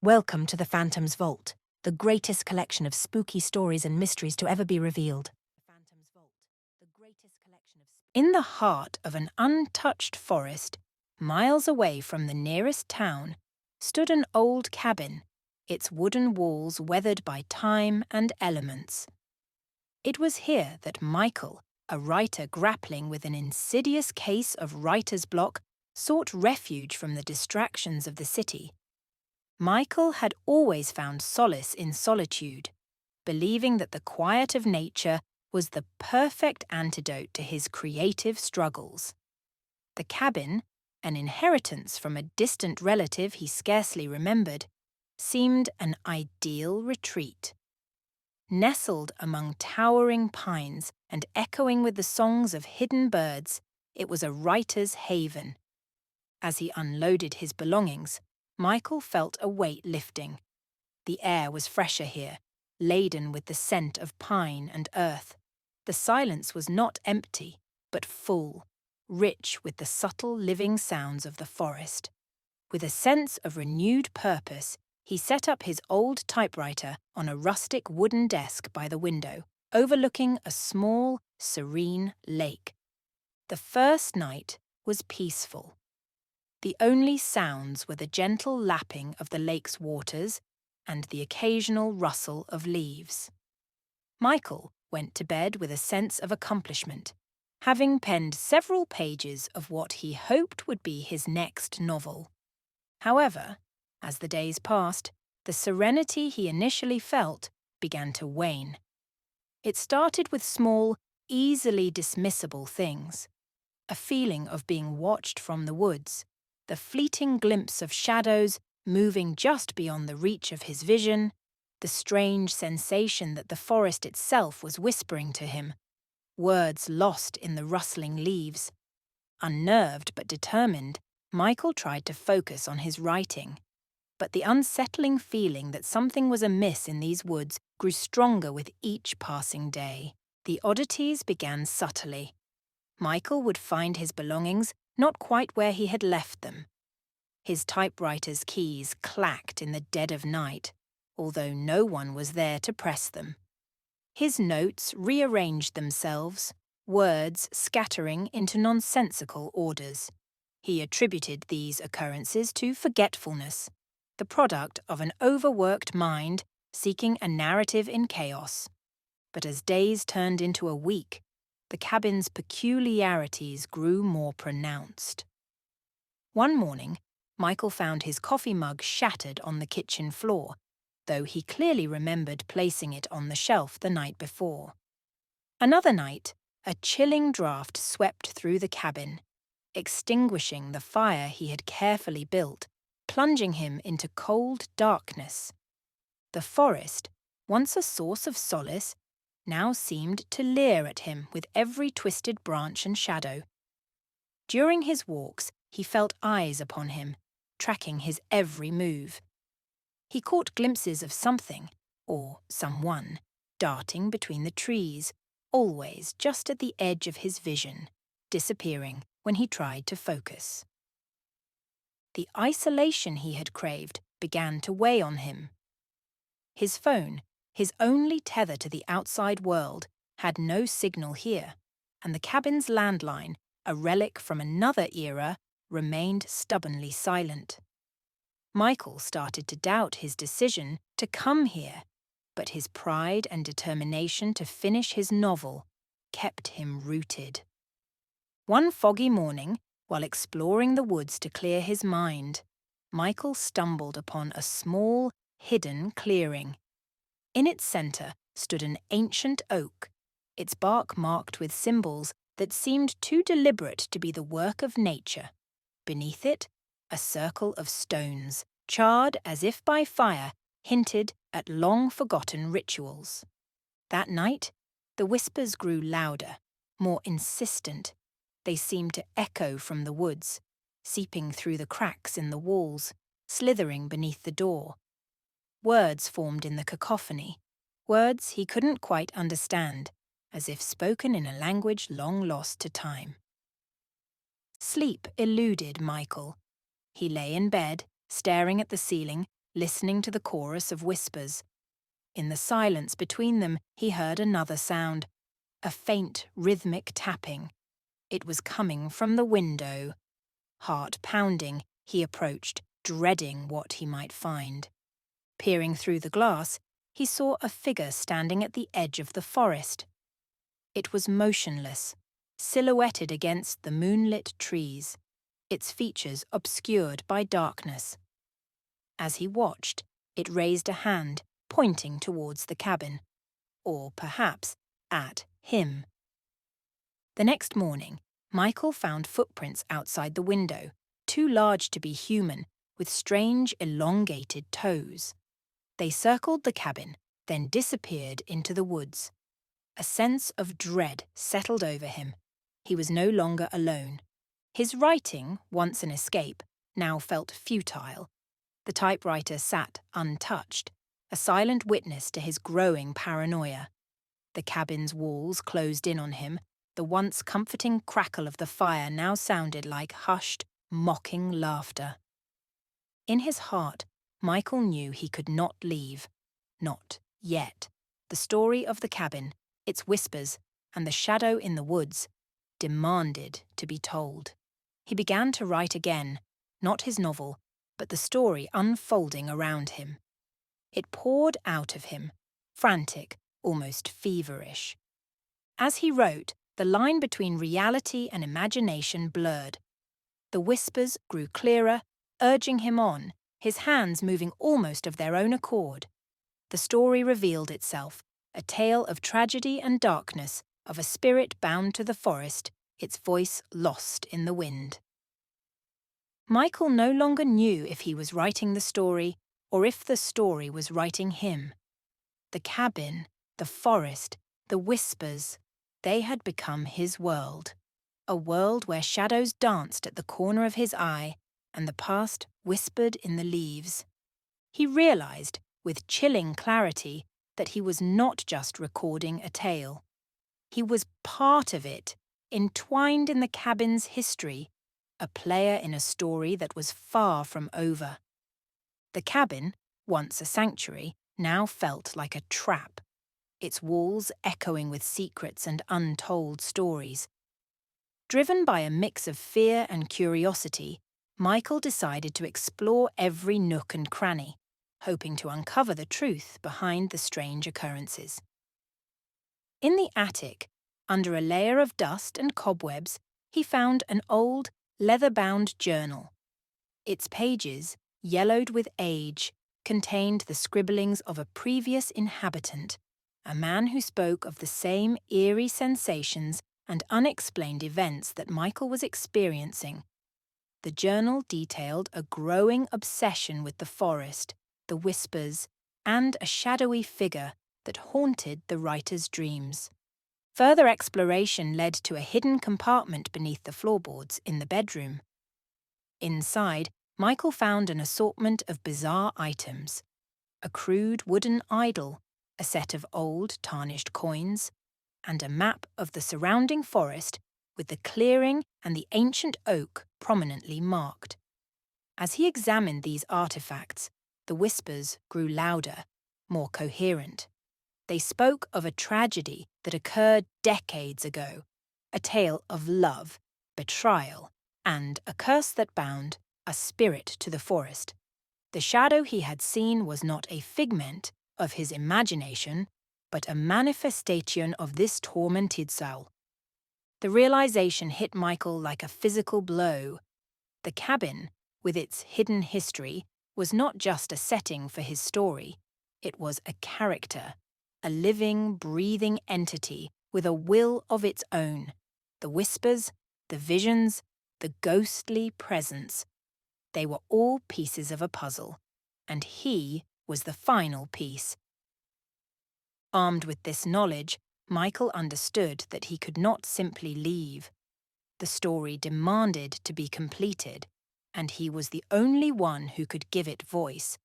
Welcome to the Phantom's Vault, the greatest collection of spooky stories and mysteries to ever be revealed. In the heart of an untouched forest, miles away from the nearest town, stood an old cabin, its wooden walls weathered by time and elements. It was here that Micheal, a writer grappling with an insidious case of writer's block, sought refuge from the distractions of the city. Micheal had always found solace in solitude, believing that the quiet of nature was the perfect antidote to his creative struggles. The cabin, an inheritance from a distant relative he scarcely remembered, seemed an ideal retreat. Nestled among towering pines and echoing with the songs of hidden birds, it was a writer's haven. As he unloaded his belongings, Micheal felt a weight lifting. The air was fresher here, laden with the scent of pine and earth. The silence was not empty, but full, rich with the subtle living sounds of the forest. With a sense of renewed purpose, he set up his old typewriter on a rustic wooden desk by the window, overlooking a small, serene lake. The first night was peaceful. The only sounds were the gentle lapping of the lake's waters and the occasional rustle of leaves. Micheal went to bed with a sense of accomplishment, having penned several pages of what he hoped would be his next novel. However, as the days passed, the serenity he initially felt began to wane. It started with small, easily dismissible things. A feeling of being watched from the woods, the fleeting glimpse of shadows moving just beyond the reach of his vision, the strange sensation that the forest itself was whispering to him, words lost in the rustling leaves. Unnerved but determined, Micheal tried to focus on his writing. But the unsettling feeling that something was amiss in these woods grew stronger with each passing day. The oddities began subtly. Micheal would find his belongings not quite where he had left them. His typewriter's keys clacked in the dead of night, although no one was there to press them. His notes rearranged themselves, words scattering into nonsensical orders. He attributed these occurrences to forgetfulness, the product of an overworked mind seeking a narrative in chaos. But as days turned into a week, the cabin's peculiarities grew more pronounced. One morning, Micheal found his coffee mug shattered on the kitchen floor, though he clearly remembered placing it on the shelf the night before. Another night, a chilling draught swept through the cabin, extinguishing the fire he had carefully built, plunging him into cold darkness. The forest, once a source of solace, now seemed to leer at him with every twisted branch and shadow. During his walks, he felt eyes upon him, tracking his every move. He caught glimpses of something, or someone, darting between the trees, always just at the edge of his vision, disappearing when he tried to focus. The isolation he had craved began to weigh on him. His phone, his only tether to the outside world, had no signal here, and the cabin's landline, a relic from another era, remained stubbornly silent. Micheal started to doubt his decision to come here, but his pride and determination to finish his novel kept him rooted. One foggy morning, while exploring the woods to clear his mind, Micheal stumbled upon a small, hidden clearing. In its centre stood an ancient oak, its bark marked with symbols that seemed too deliberate to be the work of nature. Beneath it, a circle of stones, charred as if by fire, hinted at long-forgotten rituals. That night, the whispers grew louder, more insistent. They seemed to echo from the woods, seeping through the cracks in the walls, slithering beneath the door. Words formed in the cacophony, words he couldn't quite understand, as if spoken in a language long lost to time. Sleep eluded Micheal. He lay in bed, staring at the ceiling, listening to the chorus of whispers. In the silence between them, he heard another sound, a faint, rhythmic tapping. It was coming from the window. Heart pounding, he approached, dreading what he might find. Peering through the glass, he saw a figure standing at the edge of the forest. It was motionless, silhouetted against the moonlit trees, its features obscured by darkness. As he watched, it raised a hand, pointing towards the cabin, or perhaps at him. The next morning, Micheal found footprints outside the window, too large to be human, with strange, elongated toes. They circled the cabin, then disappeared into the woods. A sense of dread settled over him. He was no longer alone. His writing, once an escape, now felt futile. The typewriter sat untouched, a silent witness to his growing paranoia. The cabin's walls closed in on him. The once comforting crackle of the fire now sounded like hushed, mocking laughter. In his heart, Micheal knew he could not leave. Not yet. The story of the cabin, its whispers, and the shadow in the woods demanded to be told. He began to write again, not his novel, but the story unfolding around him. It poured out of him, frantic, almost feverish. As he wrote, the line between reality and imagination blurred. The whispers grew clearer, urging him on, his hands moving almost of their own accord. The story revealed itself, a tale of tragedy and darkness, of a spirit bound to the forest, its voice lost in the wind. Micheal no longer knew if he was writing the story or if the story was writing him. The cabin, the forest, the whispers, they had become his world. A world where shadows danced at the corner of his eye and the past whispered in the leaves. He realized, with chilling clarity, that he was not just recording a tale. He was part of it, entwined in the cabin's history, a player in a story that was far from over. The cabin, once a sanctuary, now felt like a trap, its walls echoing with secrets and untold stories. Driven by a mix of fear and curiosity, Micheal decided to explore every nook and cranny, hoping to uncover the truth behind the strange occurrences. In the attic, under a layer of dust and cobwebs, he found an old, leather-bound journal. Its pages, yellowed with age, contained the scribblings of a previous inhabitant, a man who spoke of the same eerie sensations and unexplained events that Micheal was experiencing. The journal detailed a growing obsession with the forest, the whispers, and a shadowy figure that haunted the writer's dreams. Further exploration led to a hidden compartment beneath the floorboards in the bedroom. Inside, Micheal found an assortment of bizarre items: a crude wooden idol, a set of old tarnished coins, and a map of the surrounding forest with the clearing and the ancient oak prominently marked. As he examined these artifacts, the whispers grew louder, more coherent. They spoke of a tragedy that occurred decades ago, a tale of love, betrayal, and a curse that bound a spirit to the forest. The shadow he had seen was not a figment of his imagination, but a manifestation of this tormented soul. The realization hit Micheal like a physical blow. The cabin, with its hidden history, was not just a setting for his story. It was a character, a living, breathing entity with a will of its own. The whispers, the visions, the ghostly presence. They were all pieces of a puzzle, and he was the final piece. Armed with this knowledge, Micheal understood that he could not simply leave. The story demanded to be completed, and he was the only one who could give it voice.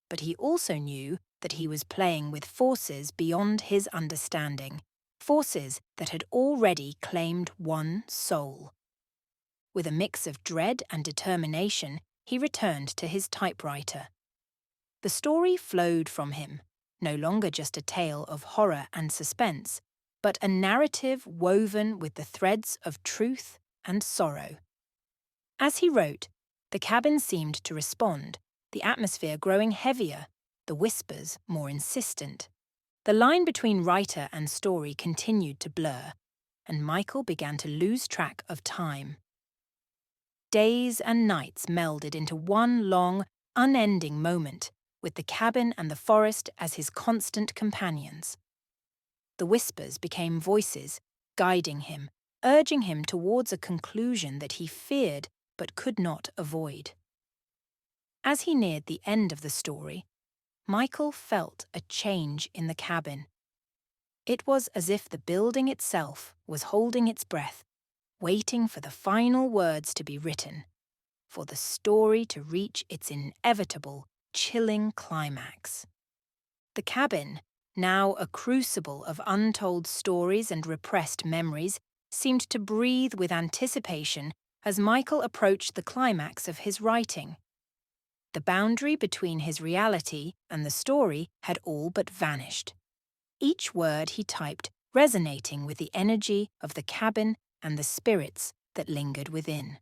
But he also knew that he was playing with forces beyond his understanding, forces that had already claimed one soul. With a mix of dread and determination, he returned to his typewriter. The story flowed from him, no longer just a tale of horror and suspense, but a narrative woven with the threads of truth and sorrow. As he wrote, the cabin seemed to respond, the atmosphere growing heavier, the whispers more insistent. The line between writer and story continued to blur, and Micheal began to lose track of time. Days and nights melded into one long, unending moment, with the cabin and the forest as his constant companions. The whispers became voices, guiding him, urging him towards a conclusion that he feared but could not avoid. As he neared the end of the story, Micheal felt a change in the cabin. It was as if the building itself was holding its breath, waiting for the final words to be written, for the story to reach its inevitable, chilling climax. The cabin, now a crucible of untold stories and repressed memories, seemed to breathe with anticipation as Micheal approached the climax of his writing. The boundary between his reality and the story had all but vanished, each word he typed resonating with the energy of the cabin and the spirits that lingered within.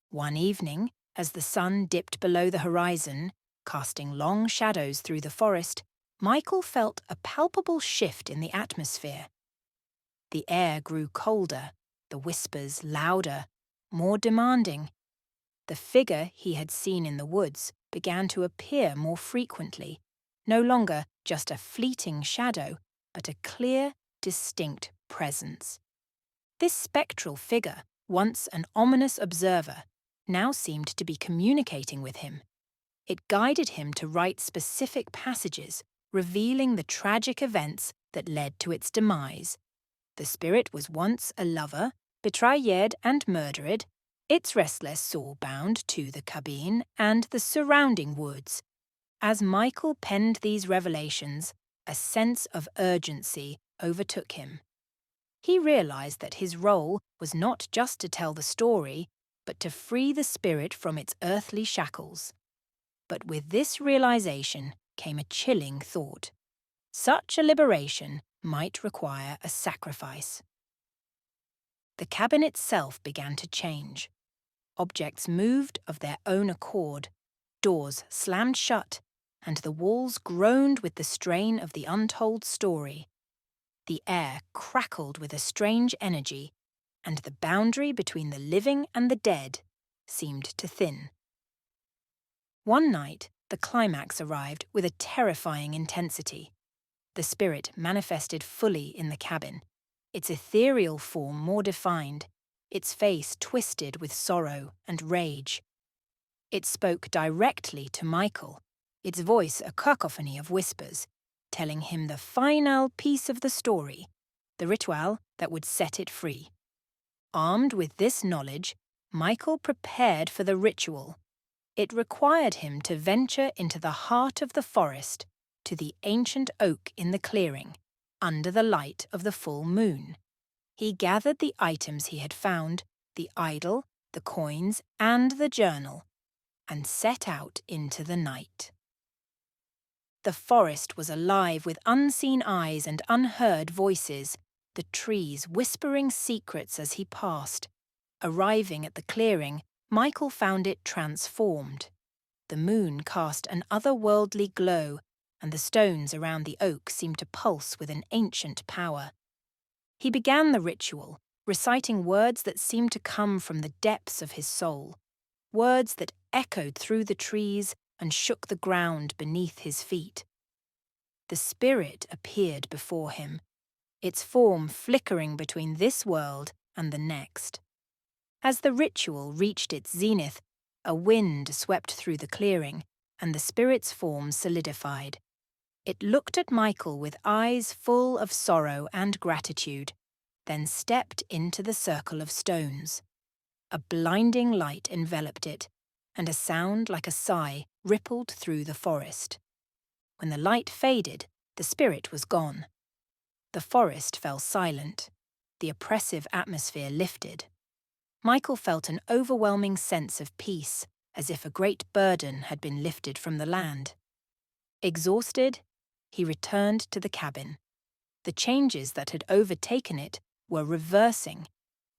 One evening, as the sun dipped below the horizon, casting long shadows through the forest, Micheal felt a palpable shift in the atmosphere. The air grew colder, the whispers louder, more demanding. The figure he had seen in the woods began to appear more frequently, no longer just a fleeting shadow, but a clear, distinct presence. This spectral figure, once an ominous observer, now seemed to be communicating with him. It guided him to write specific passages, revealing the tragic events that led to its demise. The spirit was once a lover, betrayed and murdered, its restless soul bound to the cabin and the surrounding woods. As Micheal penned these revelations, a sense of urgency overtook him. He realized that his role was not just to tell the story, but to free the spirit from its earthly shackles. But with this realization came a chilling thought. Such a liberation might require a sacrifice. The cabin itself began to change. Objects moved of their own accord, doors slammed shut, and the walls groaned with the strain of the untold story. The air crackled with a strange energy, and the boundary between the living and the dead seemed to thin. One night, the climax arrived with a terrifying intensity. The spirit manifested fully in the cabin, its ethereal form more defined, its face twisted with sorrow and rage. It spoke directly to Micheal, its voice a cacophony of whispers, telling him the final piece of the story, the ritual that would set it free. Armed with this knowledge, Micheal prepared for the ritual. It required him to venture into the heart of the forest, to the ancient oak in the clearing, under the light of the full moon. He gathered the items he had found, the idol, the coins, and the journal, and set out into the night. The forest was alive with unseen eyes and unheard voices, the trees whispering secrets as he passed. Arriving at the clearing, Micheal found it transformed. The moon cast an otherworldly glow, and the stones around the oak seemed to pulse with an ancient power. He began the ritual, reciting words that seemed to come from the depths of his soul, words that echoed through the trees and shook the ground beneath his feet. The spirit appeared before him, its form flickering between this world and the next. As the ritual reached its zenith, a wind swept through the clearing, and the spirit's form solidified. It looked at Micheal with eyes full of sorrow and gratitude, then stepped into the circle of stones. A blinding light enveloped it, and a sound like a sigh rippled through the forest. When the light faded, the spirit was gone. The forest fell silent. The oppressive atmosphere lifted. Micheal felt an overwhelming sense of peace, as if a great burden had been lifted from the land. Exhausted, he returned to the cabin. The changes that had overtaken it were reversing.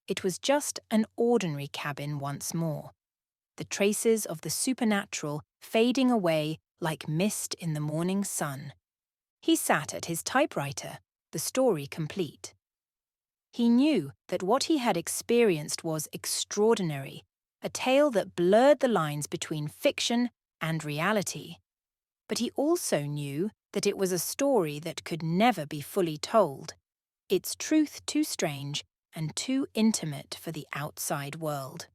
It was just an ordinary cabin once more, the traces of the supernatural fading away like mist in the morning sun. He sat at his typewriter, the story complete. He knew that what he had experienced was extraordinary, a tale that blurred the lines between fiction and reality. But he also knew that it was a story that could never be fully told, its truth too strange and too intimate for the outside world.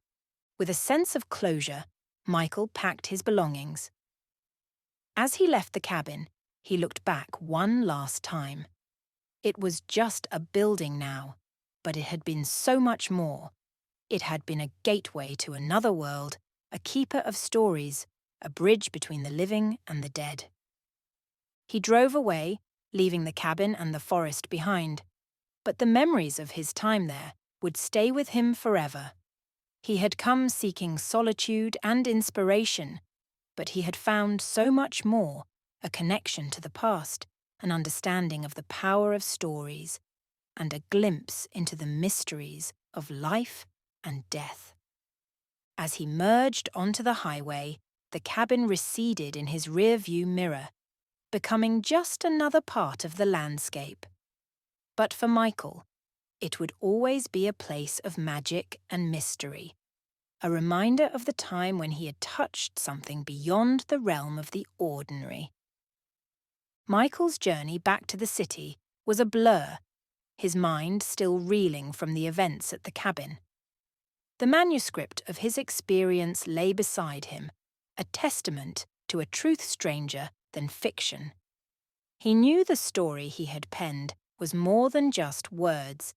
With a sense of closure, Micheal packed his belongings. As he left the cabin, he looked back one last time. It was just a building now, but it had been so much more. It had been a gateway to another world, a keeper of stories, a bridge between the living and the dead. He drove away, leaving the cabin and the forest behind, but the memories of his time there would stay with him forever. He had come seeking solitude and inspiration, but he had found so much more, a connection to the past, an understanding of the power of stories, and a glimpse into the mysteries of life and death. As he merged onto the highway, the cabin receded in his rear-view mirror, becoming just another part of the landscape. But for Micheal, it would always be a place of magic and mystery, a reminder of the time when he had touched something beyond the realm of the ordinary. Michael's journey back to the city was a blur, his mind still reeling from the events at the cabin. The manuscript of his experience lay beside him, a testament to a truth stranger than fiction. He knew the story he had penned was more than just words.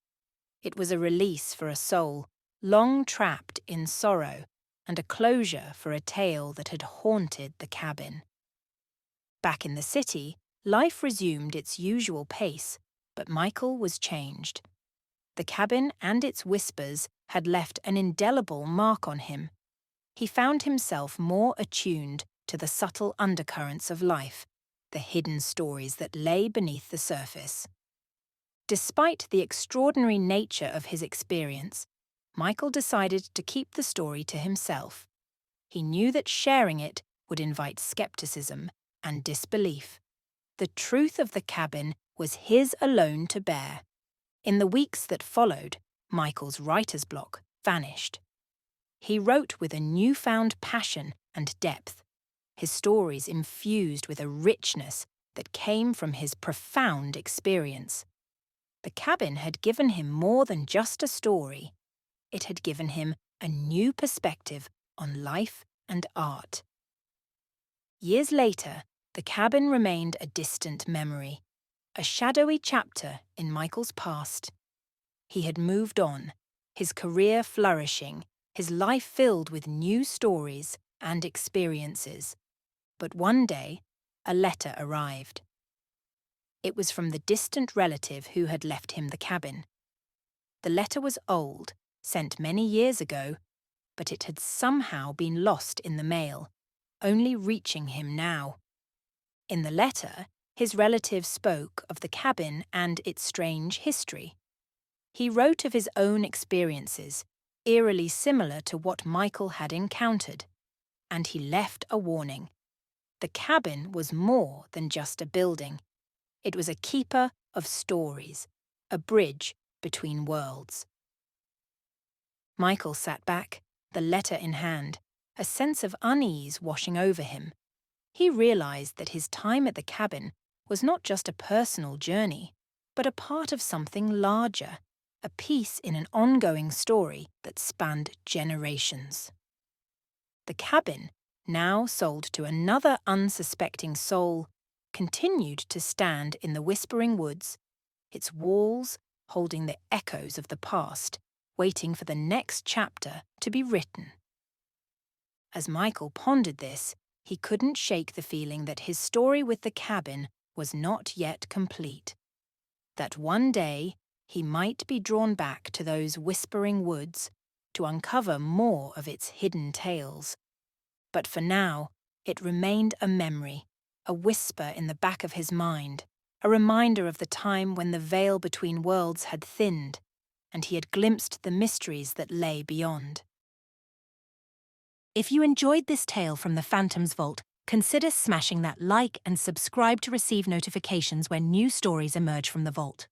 It was a release for a soul long trapped in sorrow, and a closure for a tale that had haunted the cabin. Back in the city, life resumed its usual pace, but Micheal was changed. The cabin and its whispers had left an indelible mark on him. He found himself more attuned to the subtle undercurrents of life, the hidden stories that lay beneath the surface. Despite the extraordinary nature of his experience, Micheal decided to keep the story to himself. He knew that sharing it would invite skepticism and disbelief. The truth of the cabin was his alone to bear. In the weeks that followed, Michael's writer's block vanished. He wrote with a newfound passion and depth, his stories infused with a richness that came from his profound experience. The cabin had given him more than just a story. It had given him a new perspective on life and art. Years later, the cabin remained a distant memory, a shadowy chapter in Micheal's past. He had moved on, his career flourishing, his life filled with new stories and experiences. But one day, a letter arrived. It was from the distant relative who had left him the cabin. The letter was old, sent many years ago, but it had somehow been lost in the mail, only reaching him now. In the letter, his relative spoke of the cabin and its strange history. He wrote of his own experiences, eerily similar to what Micheal had encountered, and he left a warning. The cabin was more than just a building. It was a keeper of stories, a bridge between worlds. Micheal sat back, the letter in hand, a sense of unease washing over him. He realized that his time at the cabin was not just a personal journey, but a part of something larger, a piece in an ongoing story that spanned generations. The cabin, now sold to another unsuspecting soul, continued to stand in the whispering woods, its walls holding the echoes of the past, waiting for the next chapter to be written. As Micheal pondered this, he couldn't shake the feeling that his story with the cabin was not yet complete. That one day he might be drawn back to those whispering woods to uncover more of its hidden tales. But for now, it remained a memory, a whisper in the back of his mind, a reminder of the time when the veil between worlds had thinned, and he had glimpsed the mysteries that lay beyond. If you enjoyed this tale from the Phantom's Vault, consider smashing that like and subscribe to receive notifications when new stories emerge from the vault.